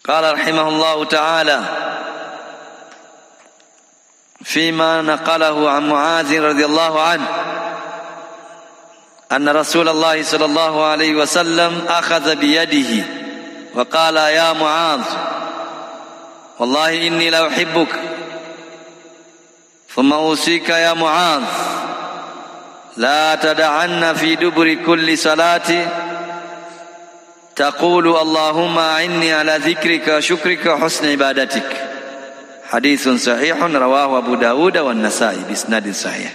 قال رحمه الله تعالى فيما نقله عن معاذ رضي الله عنه أن رسول الله صلى الله عليه وسلم أخذ بيده وقال يا معاذ والله إني لأحبك ثم أوصيك يا معاذ لا تدعن في دبر كل صلاة تقول اللهم أعني على ذكرك وشكرك وحسن عبادتك حديث صحيح رواه أبو داود والنسائي بإسناد صحيح.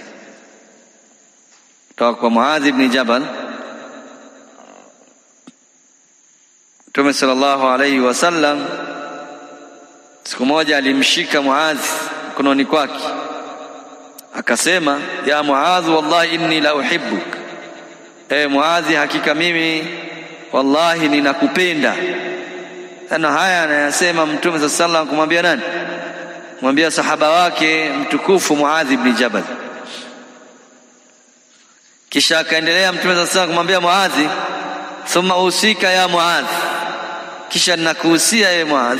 Kutoka Muadh ibn Jabal, Mtume sallallahu alayhi wasallam siku moja alimshika Muadh mkononi kwake akasema, ya Muadh wallahi inni la uhibbuk, Muadh hakika mimi wallahi ninakupenda. Na haya anayasema Mtume sallallahu alayhi wasallam kumwambia nani? Kumwambia sahaba wake mtukufu Muadh ibn Jabal. Kisha akaendelea Mtume sallallahu alayhi wasallam kumwambia Muadh, thumma usika ya Muadh, kisha nakuhusia ewe Muadh,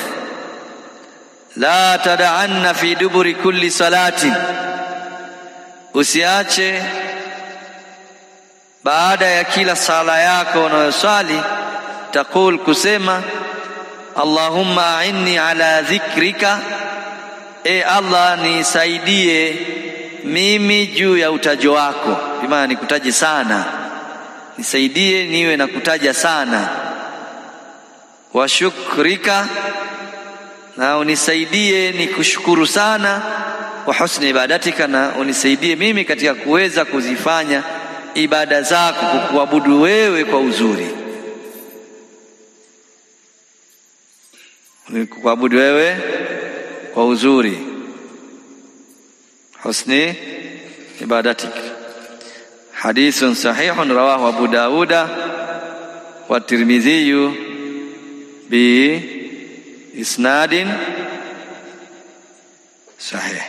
la tad'anna fi duburi kulli salatin, usiache baada ya kila sala yako unayosali taqul, kusema Allahumma a'inni ala dhikrika, Allah nisaidie mimi juu ya utajo wako, bimaana nikutaje sana, nisaidie niwe na kutaja sana. Wa shukrika, na unisaidie nikushukuru sana. Wa husni ibadatika, na unisaidie mimi katika kuweza kuzifanya ibada zako, kukuabudu wewe kwa uzuri, kukuabudu wewe kwa uzuri. Husni ibadatik. Hadithun sahihun rawahu Abu Dawuda wa Tirmidhi bi isnadin sahih.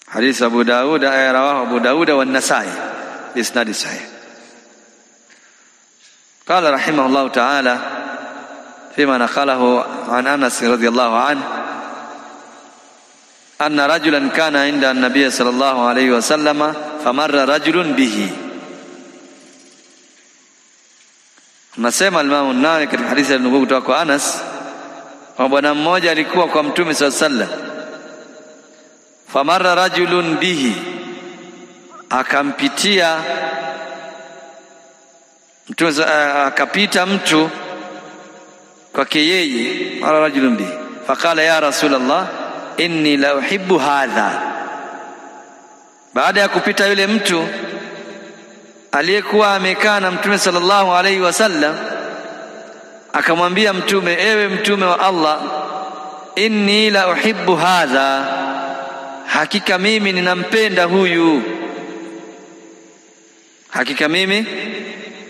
Hadith Abu Dawud rawahu Abu Dawud wa An-Nasa'i bi isnadin sahih. Qala rahimahullahu ta'ala fima naqalahu an Anas radhiyallahu anhu anna rajulan kana inda an-nabiy sallallahu alayhi wa sallama famarra rajulun bihi. Nasema Imam an-Nawawi katika hadithi ya kutoka kwa Anas, kwa bwana mmoja alikuwa kwa Mtume sallallahu alayhi wasallam, famarra rajulun bihi, akampitia Mtume, akapita mtu kwake yeye, mara rajulun bihi, faqala ya Rasulullah inni la uhibbu hadha. Baada ya kupita yule mtu aliyekuwa amekaa na Mtume sallallahu alaihi wasallam, akamwambia Mtume, ewe Mtume wa Allah, inni la uhibbu hadha, hakika mimi ninampenda huyu, hakika mimi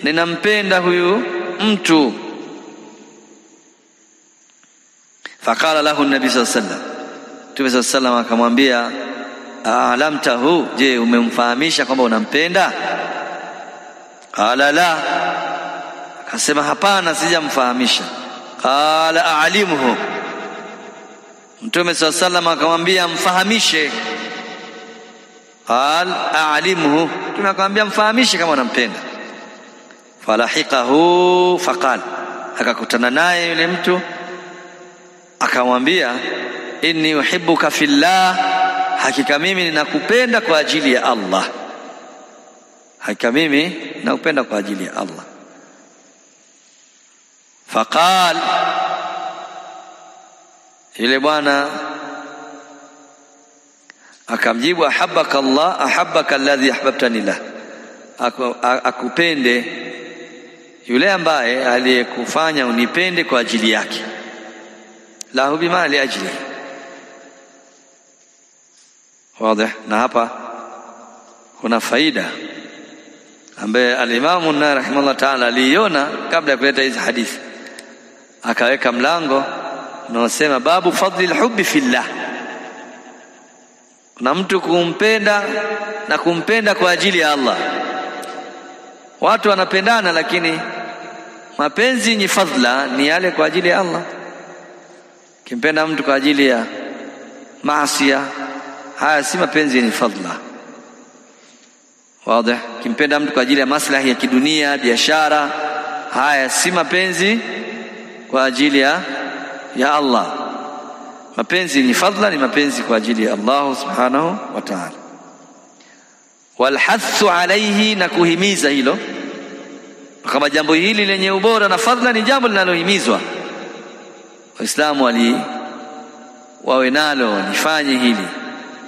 ninampenda huyu mtu. Faqala lahu an-nabi sallallahu alaihi wasallam, Mtume sallallahu alaihi wasallam akamwambia, a'lamtahu, je umemfahamisha kwamba unampenda? Qala la, akasema hapana, sijamfahamisha. Qala a'limhu, Mtume sallallahu alaihi wasallam akamwambia mfahamishe. Qal a'limhu, Mtume akamwambia mfahamishe kama unampenda. Falahiqahu faqal, akakutana naye yule mtu akamwambia, inni uhibbuka fillah, hakika mimi ninakupenda kwa ajili ya Allah, hakika mimi ninakupenda kwa ajili ya Allah. Faqal, yule bwana akamjibu, ahabbaka Allah, ahabbaka alladhi ahbabtani lah, akupende yule ambaye aliyekufanya unipende kwa ajili yake. Lahu bima li ajli. Wazi. Na hapa kuna faida ambaye al-Imam an-Nawawi rahimahullah ta'ala aliona kabla ya kuleta hizi hadithi, akaweka mlango unaosema babu fadli al-hubbi fillah. Kuna mtu kumpenda na kumpenda kwa ajili ya Allah. Watu wanapendana lakini Mapenzi ni fadhila ni yale kwa ajili ya Allah. Kimpenda mtu kwa ajili ya maasi, haya si mapenzi ni fadhila. Wazi? Kimpenda mtu kwa ajili ya maslahi ya kidunia, biashara, haya si mapenzi kwa ajili ya Allah. Mapenzi ni fadhila, ni mapenzi kwa ajili ya Allah subhanahu wa ta'ala. Walhathu alayhi, na kuhimiza hilo, kama jambo hili lenye ubora na fadhila ni jambo linalohimizwa Waislamu wawe nalo, nifanye hili.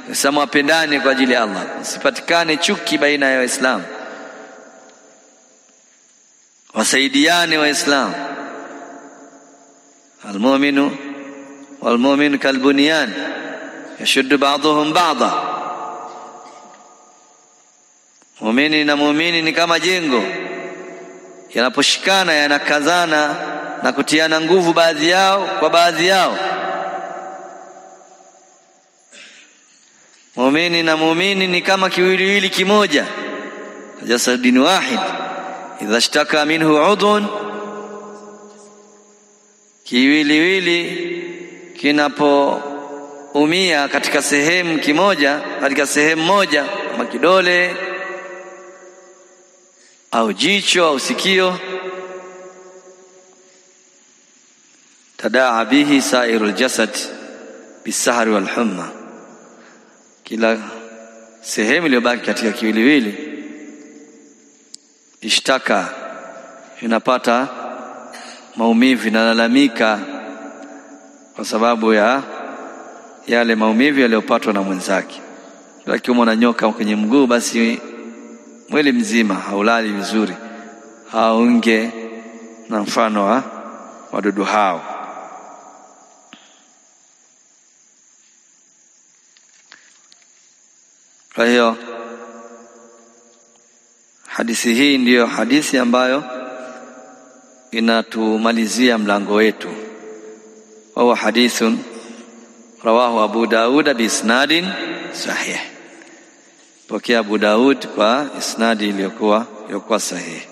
Waislamu wapendane kwa ajili ya Allah, usipatikane chuki baina ya Waislamu, wasaidiane Waislamu. Almu'minu walmu'min kalbunyan yashuddu ba'dhuhum ba'dha. Muumini na muumini ni kama jengo, yanaposhikana yanakazana na kutiana nguvu baadhi yao kwa baadhi yao. Muumini na muumini ni kama kiwiliwili kimoja, jasadin wahid idha ishtaka minhu udhun. Kiwiliwili kinapoumia katika sehemu moja, kama kidole au jicho au sikio, tadaa bihi sairul jasad bisahari wal humma, kila sehemu iliyobaki katika kiwiliwili ishtaka, inapata maumivu, inalalamika kwa sababu ya yale maumivu yaliyopatwa na mwenzake. Lakini una nyoka kwenye mguu, basi mwili mzima haulali vizuri, haunge na mfano wa wadudu hao. Kwa hiyo hadithi hii ndiyo hadithi ambayo inatumalizia mlango wetu. Wa hadithun rawahu Abu Daud bi isnadin sahih. Pokea Abu Daud kwa isnadi iliyokuwa sahihi.